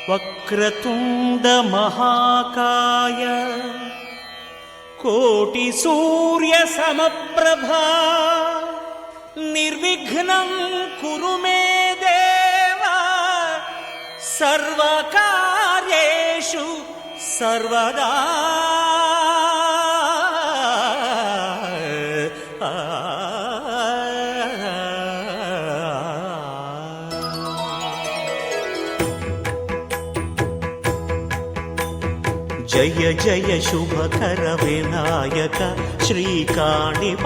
వక్రతుండ మహాకాయ కోటి సూర్య సమప్రభా నిర్విఘ్నం కురు మే దేవ సర్వకార్యేషు సర్వదా. జయ జయ శుభకర వినాయక శ్రీకాణిపాకవర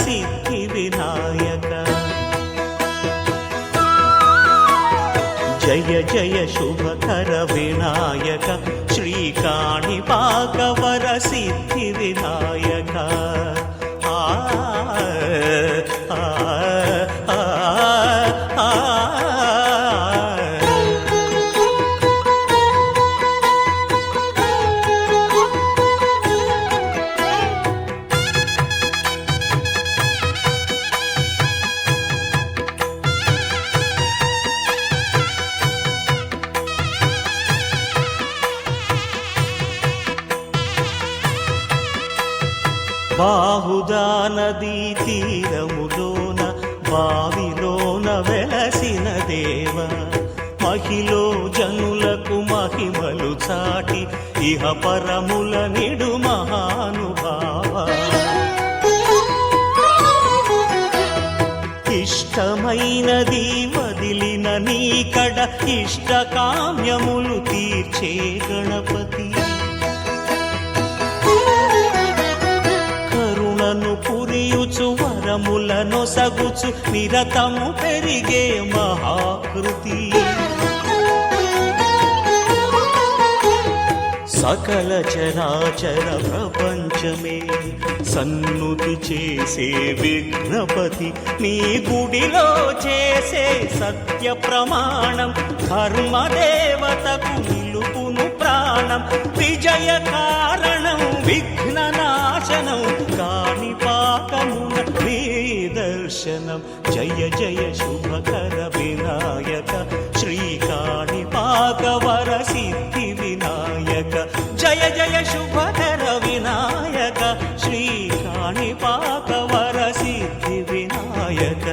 సిద్ధి వినాయక. జయ జయ శుభకర వినాయక శ్రీకాణిపాకవర సిద్ధి వినాయక. బాహుదా నదీ తీరములోన బావిలోన వెలసిన దేవ మహిలో జనులకు మహిమలు చాటి ఇహ పరముల నిడు మహానుభావ. ఇష్టమైనది వదిలిన నీకడ ఇష్ట కామ్యములు తీర్చే గణపతి. పురియుచు వరములను సగుచు నిరతము పెరిగే మహాకృతి. సకల చరాచర ప్రపంచమే సన్నుతి చేసే విఘ్నపతి. నీ గుడిలో చేసే సత్య ప్రమాణం ధర్మదేవతకు నిలుపును ప్రాణం. విజయ కారణం విఘ్న నాశనం కాణిపాకమున నీ దర్శనం. జయ జయ శుభకర వినాయక శ్రీకాణిపాకవర సిద్ధి వినాయక. జయ జయ శుభకర వినాయక శ్రీకాణిపాకవర సిద్ధి వినాయక.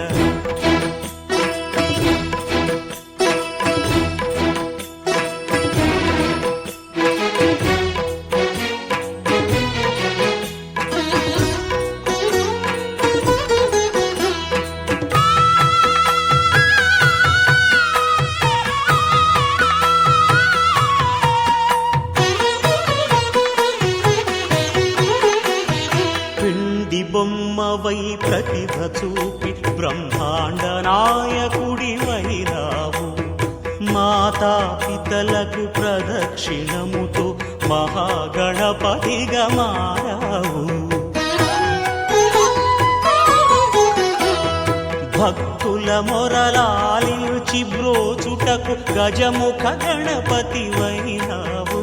బొమ్మవై ప్రతిభ చూపి బ్రహ్మాండ నాయకుడి వైరావు. మాతా పితలకు ప్రదక్షిణముతో మహాగణపతిగా మారావు. భక్తుల మొరలాలిచి బ్రోచుటకు గజముఖ గణపతి వైనావు.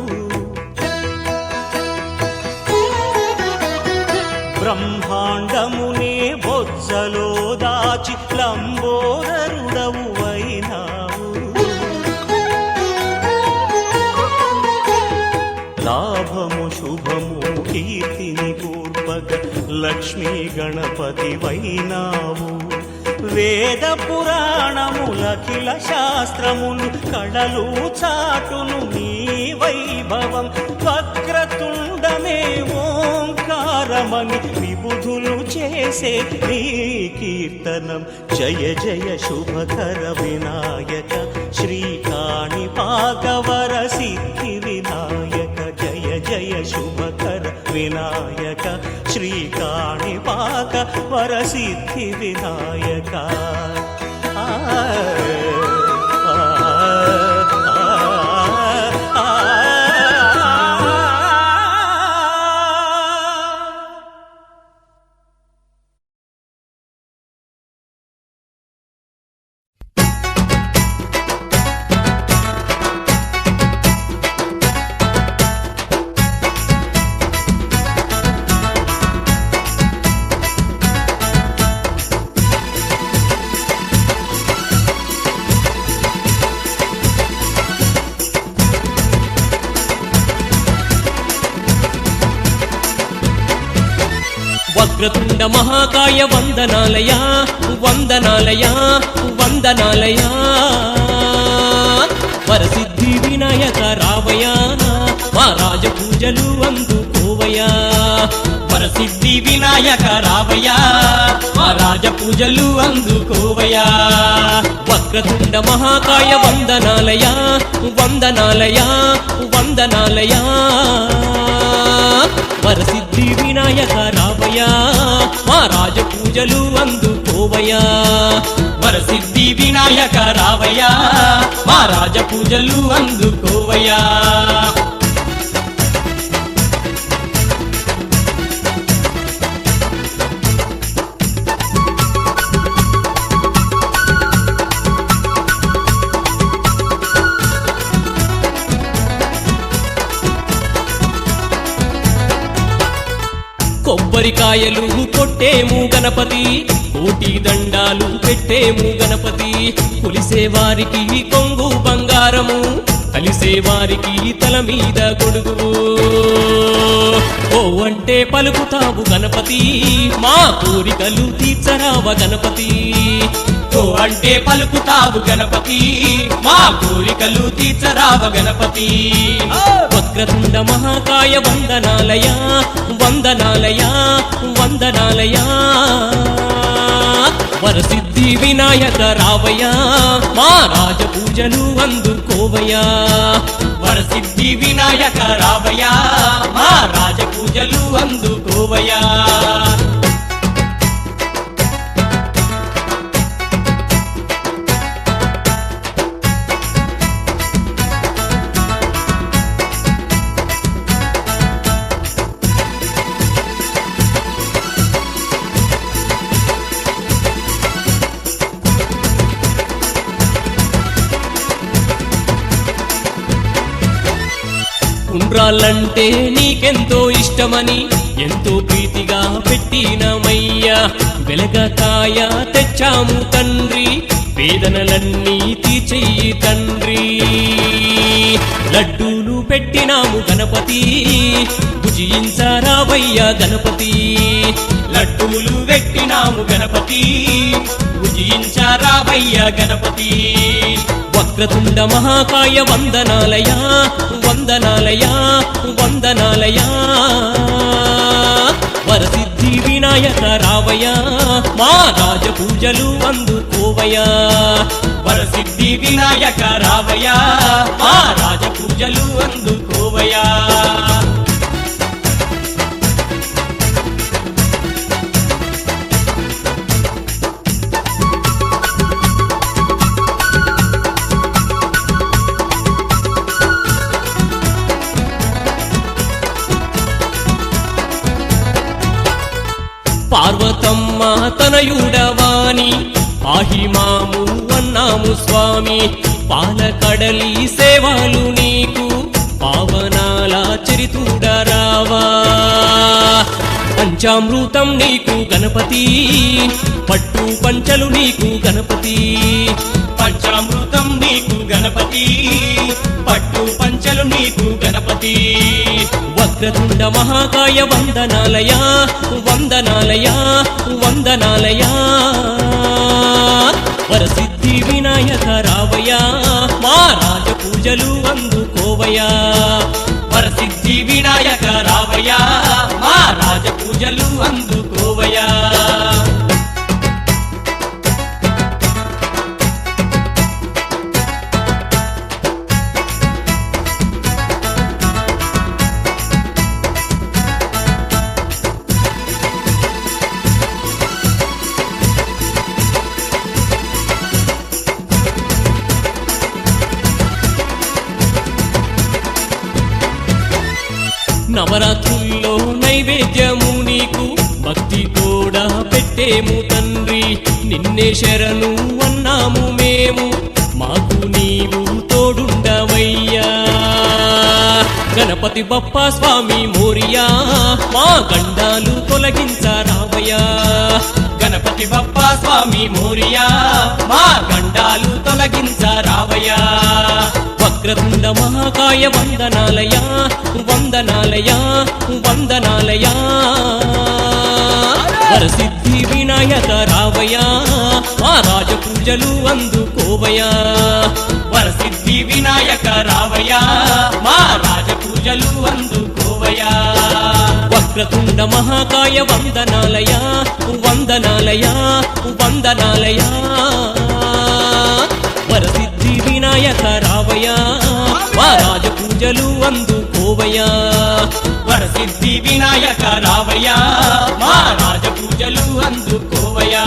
బ్రహ్మాండమునే బొజ్జలో దాచి లంబోదరుడవు అయినావు. లాభము శుభము కీర్తిని పూర్వక లక్ష్మీ గణపతి వైనావు. వేద పురాణములఖిల శాస్త్రములు కళలు చాటును నీ వైభవం. వక్రతుండమే ఓంకారమని విబుధులు చేసే నీ కీర్తనం. జయ జయ శుభకర వినాయక శ్రీకాణిపాకవర సిద్ధి వినాయక. జయ జయ శుభకర వినాయక శ్రీకాణిపాకవర సిద్ధి వినాయక. వక్రతుండ మహాకాయ వందనాలయా వందనాలయా వందనాలయా వరసిద్ధి వినాయక రావయా మా రాజ పూజలు అందుకోవయా వరసిద్ధి వినాయక రావయ్యా మా రాజ పూజలు అందుకోవయ్యా వక్రతుండ మహాకాయ వందనాలయా వందనాలయా వందనాలయా వరసిద్ధి వినాయక రావయా మా రాజ పూజలు అందుకోవయా వరసిద్ధి వినాయక రావయ్యా మా రాజ పూజలు అందుకోవయ్యా కొబ్బరికాయలు కొట్టేము గణపతి కోటి దండాలు పెట్టేము గణపతి కొలిసేవారికి కొంగు బంగారము కలిసేవారికి తల మీద గొడుగు ఓ అంటే పలుకుతావు గణపతి మా కోరికలు తీర్చరావ గణపతి ఓ అంటే పలుకుతావు గణపతి మా కోరికలు తీర్చరావ గణపతి వక్రతుండ మహాకాయ వందనాలయా వందనాలయా వందనాలయా వరసిద్ధి వినాయక రావయ్యా మా రాజ పూజలు అందుకోవయ్యా వరసిద్ధి వినాయక రావయ్యా మా రాజ పూజలు అందుకోవయ్యా ఉండ్రాళ్ళంటే నీకెంతో ఇష్టమని ఎంతో ప్రీతిగా పెట్టినమయ్యా వెలగకాయ తెచ్చాము తండ్రి వేదనలన్నీ తీర్చెయ్యి తండ్రి లడ్డూలు పెట్టినాము గణపతి భుజించరావయ్యా గణపతి లడ్డూలు పెట్టినాము గణపతి పూజించరావయ్యా గణపతి వక్రతుండ మహాకాయ వందనాలయా వందనాలయా వందనాలయా వరసిద్ధి వినాయక రావయ్యా మా రాజ పూజలు అందుకోవయ్యా వరసిద్ధి వినాయక రావయ్యా మా రాజ పూజలు అందుకోవయ్యా పార్వతమ్మ తనయుడవాని పాహిమాము అన్నాము స్వామి పాలకడలి సేవలు నీకు పావనాల చరితుడరావా పంచామృతం నీకు గణపతి పట్టు పంచలు నీకు గణపతి పంచామృతం నీకు గణపతి పట్టు పంచలు నీకు గణపతి వక్రతుండ మహాకాయ వందనాలయా వందనాలయా వందనాలయా వరసిద్ధి వినాయక రావయ్యా మా రాజ పూజలు అందుకోవయ్యా వరసిద్ధి వినాయక రావయ్యా మా రాజ పూజలు అందుకోవయ్యా నవరాత్రుల్లో నైవేద్యము నీకు భక్తి కూడా పెట్టేము తండ్రి నిన్నే శరణు అన్నాము మేము మాకు నీవు తోడుండవయ్యా గణపతి బప్పా స్వామి మోరియా మా గండాలు తొలగించరావయ్యా గణపతి బప్పా స్వామి మోరియా మా గండాలు తొలగించరావయ్యా వక్రతుండ మహాకాయ వందనాలయా వందనాలయా వందనాలయా వరసిద్ధి వినాయక రావయ్యా మా రాజ పూజలు అందుకోవయ్యా వరసిద్ధి వినాయక రావయ్యా మా రాజ పూజలు అందుకోవయ్యా వక్రతుండ మహాకాయ వందనాలయా వందనాలయా వందనాలయా వరసిద్ధి వినాయక రావయ్యా మా రాజ పూజలు అందుకోవయ్యా వరసిద్ధి వినాయక రావయ్యా మా రాజ పూజలు అందుకోవయ్యా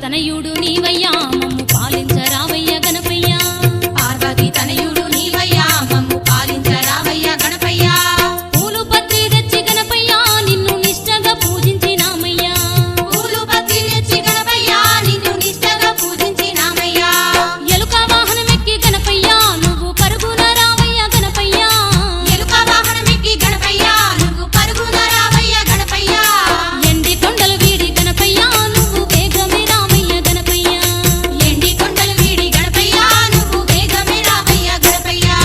తనయుడు నీవయ్యా మమ్ము పాలించరావయ్య గణపయ్యా పార్వతి తనయుడు నీవయ్యా మమ్ము పాలించరావయ్య గణపయ్యా పూలు పత్రి తెచ్చి గణపయ్యా నిన్ను నిష్టగా పూజించినామయ్యా పూలు పత్రి తెచ్చి గణపయ్యా నిన్ను నిష్టగా పూజించినామయ్యా ఎలుక వాహనమెక్కి గణపయ్యా నువ్వు పరుగున రావయ్య గణపయ్యా ఎలుక వాహనమెక్కి గణపయ్యా నువ్వు పరుగున రావయ్య గణపయ్యా ఎండి కొండలు వీడి గణపయ్యా నువ్వు వేగమే రావయ్య గణపయ్యా ఎండి కొండలు వీడి గణపయ్యా నువ్వు వేగమే రావయ్య గణపయ్యా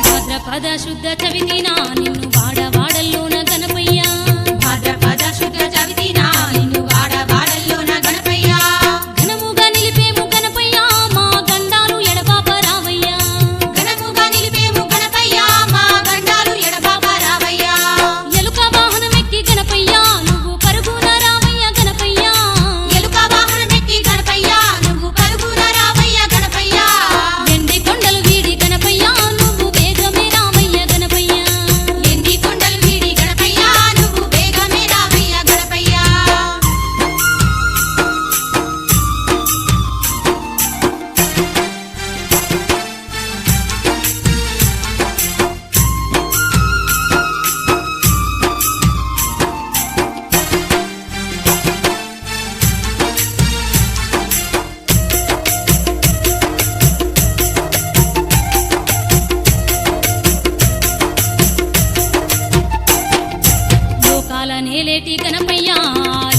భాద్రపద శుద్ధ చవితినా నిన్ను వాడవాడల్లోన గణపయ్యా భాద్రపద శుద్ధ చవితినా నిన్ను వాడవాడల్లోన గణపయ్యా ఘనముగా నిలిపేము గణపయ్యా మా గండాలు ఎడబాప రావయ్యా ఘనముగా నిలిపేము గణపయ్యా మా గండాలు ఎడబాప రావయ్యా ఎలుక వాహనమెక్కి గణపయ్యా నువ్వు పరుగున రావయ్య గణపయ్యా ఎలుక వాహనమెక్కి గణపయ్యా నువ్వు పరుగున రావయ్య గణపయ్యా ఎండి కొండలు వీడి గణపయ్యా నువ్వు వేగమే రావయ్య గణపయ్యా ఎండి కొండలు వీడి గణపయ్యా నువ్వు వేగమే రావయ్య గణపయ్యా లోకాల నేలేటి గణపయ్యా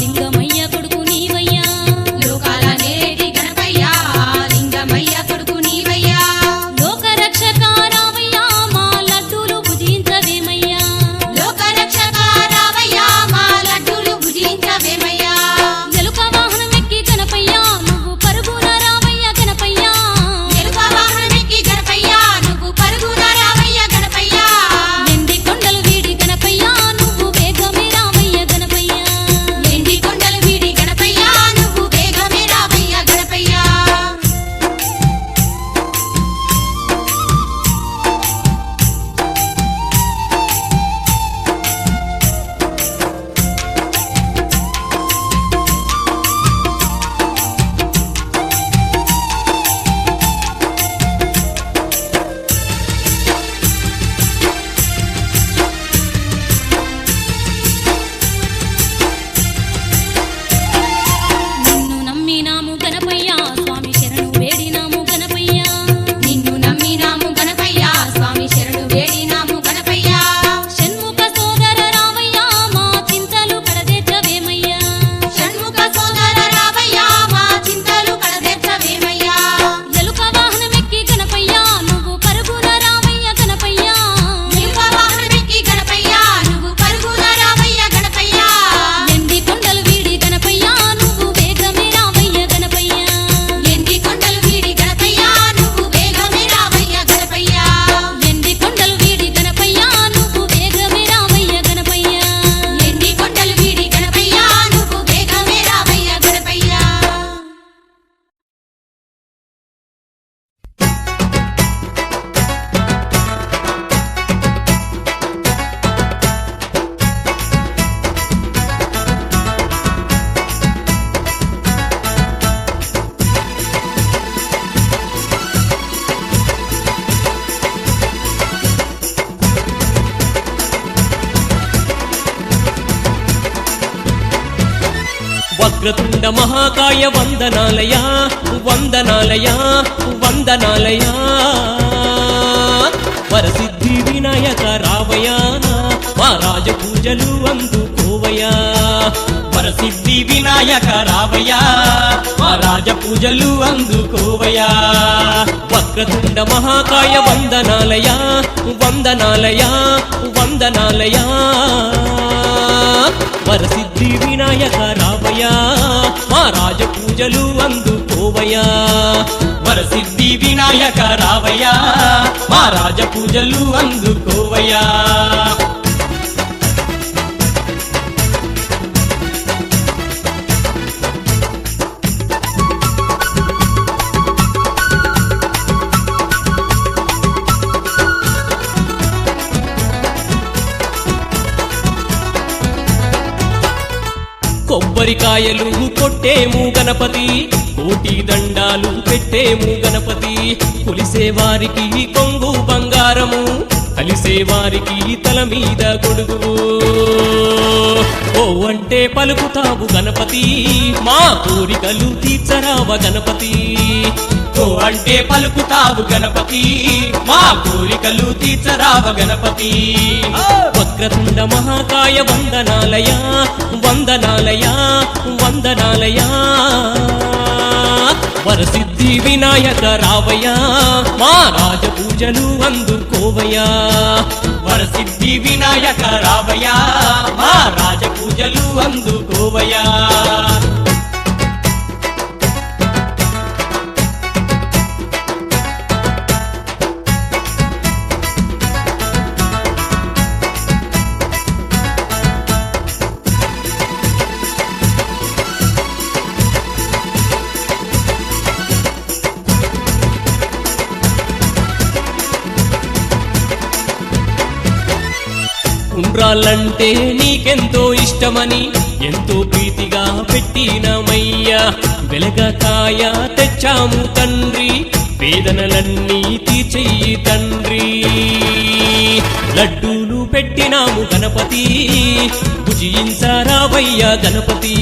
లింగమయ్య కొడుకు నీవయ్యా లోకాల నేలేటి గణపయ్యా లింగమయ్య కొడుకు నీవయ్యా లోక రక్షక రావయ్యా మా లడ్డూలు భుజించవేమయ్యా లోక రక్షక రావయ్యా మా లడ్డూలు భుజించవేమయ్యా ఎలుక వాహనమెక్కి గణపయ్యా నువ్వు పరుగున రావయ్య గణపయ్యా ఎలుక వాహనమెక్కి గణపయ్యా నువ్వు పరుగున రావయ్య గణపయ్యా ఎండి కొండలు వీడి గణపయ్యా నువ్వు వేగమే రావయ్య గణపయ్యా వక్రతుండ మహాకాయ వందనాలయ వందనాలయ వందనాలయ వరసిద్ధి వినాయక రావయా మా రాజ పూజలు అందుకోవయా వరసిద్ధి వినాయక రావయ్యా మా రాజ పూజలు అందుకోవయ్యా వక్రతుండ మహాకాయ వందనాలయ వందనాలయ వందనాలయ వరసిద్ధి వినాయక రావయా మా రాజ పూజలు అందుకోవయా వరసిద్ధి వినాయక రావయ్యా మా రాజ పూజలు అందుకోవయ్యా కొబ్బరికాయలు కొట్టేము గణపతి కోటి దండాలు పెట్టేము గణపతి కొలిసే వారికి కొంగు బంగారము కలిసే వారికి తల మీద గొడుగు ఓ అంటే పలుకుతావు గణపతి మా కోరికలు తీర్చరావ గణపతి ఓ అంటే పలుకుతావు గణపతి మా కోరికలు తీర్చరావ గణపతి వక్రతుండ మహాకాయ వందనాలయ వందనాలయ వందనాలయ వరసిద్ధి వినాయక రావయ్యా మా రాజ పూజలు అందుకోవయ్యా వరసిద్ధి వినాయక రావయ్యా మా రాజ పూజలు అందుకోవయ్యా ఉండ్రాళ్ళంటే నీకెంతో ఇష్టమని ఎంతో ప్రీతిగా పెట్టినమయ్యా వెలగకాయ తెచ్చాము తండ్రి వేదనలన్నీ తీర్చెయ్యి తండ్రి లడ్డూలు పెట్టినాము గణపతి భుజించరావయ్యా గణపతి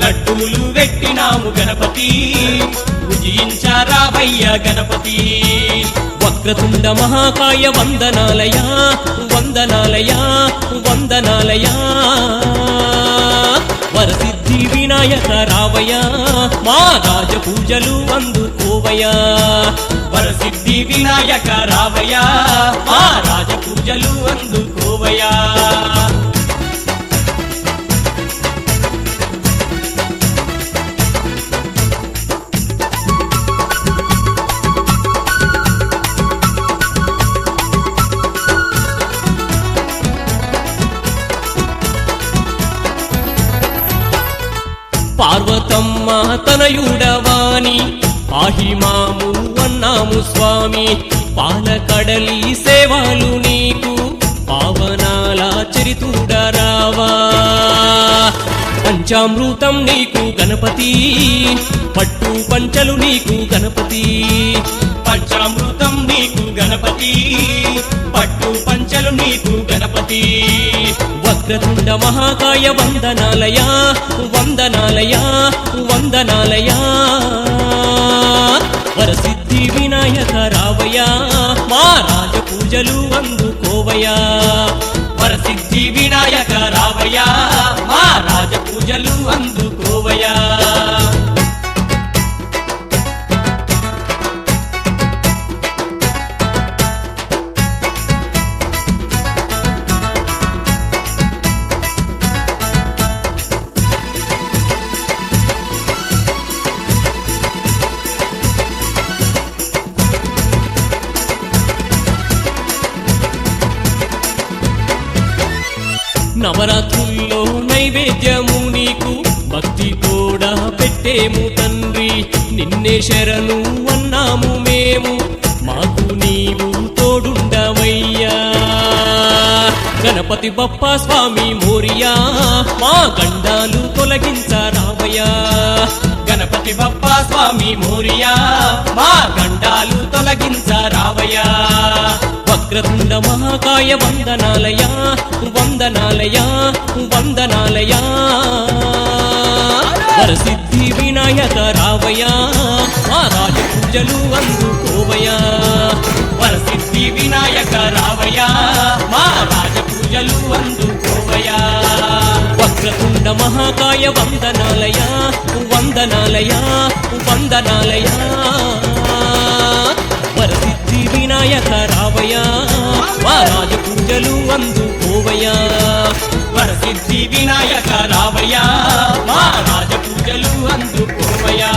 లడ్డూలు పెట్టినాము గణపతి పూజించరావయ్యా గణపతి వక్రతుండ మహాకాయ వందనాలయ వందనాలయ వందనాలయ వరసిద్ధి వినాయక రావయ్యా మా రాజ పూజలు అందుకోవయ్యా వరసిద్ధి వినాయక రావయ్యా మా రాజ పూజలు అందుకోవయ్యా పార్వతమ్మ తనయుడవాని ఆహిమాము అన్నాము స్వామి పాలకడలి సేవలు నీకు పావనాల చరితుడరావా పంచామృతం నీకు గణపతి పట్టు పంచలు నీకు గణపతి పంచామృతం నీకు గణపతి పట్టు పంచలు నీకు గణపతి వక్రతుండ మహాకాయ వందనాలయ వందనాలయ వందనాలయ వరసిద్ధి వినాయక రావయ్యా మా రాజ పూజలు అందుకోవయ్యా వరసిద్ధి వినాయక రావయ్యా మా రాజ పూజలు అందుకోవయ్యా నవరాత్రుల్లో నైవేద్యము నీకు భక్తి కూడా పెట్టేము తండ్రి నిన్నే శరణు అన్నాము మేము మాకు నీవు తోడుండవయ్యా గణపతి బప్ప స్వామి మోరియా మా గండాలు తొలగించరావయ్యా గణపతి బప్ప స్వామి మోరియా మా గండాలు తొలగించరావయ్యా వక్రతుండ మహాకాయ వందనాలయ వందనాలయ వందనాలయ వరసిద్ధి వినాయక రావయ్యా మా రాజ పూజలు అందుకోవయ్యా వరసిద్ధి వినాయక రావయ్యా మా రాజ పూజలు అందుకోవయ్యా వక్రతుండ మహాకాయ వందనాలయ వందనాలయ వందనాలయ వరసిద్ధి వినాయక రావయ్యా మా రాజ పూజలు అందుకోవయ్యా వరసిద్ధి వినాయక రావయ్యా మా రాజ పూజలు అందుకోవయ్యా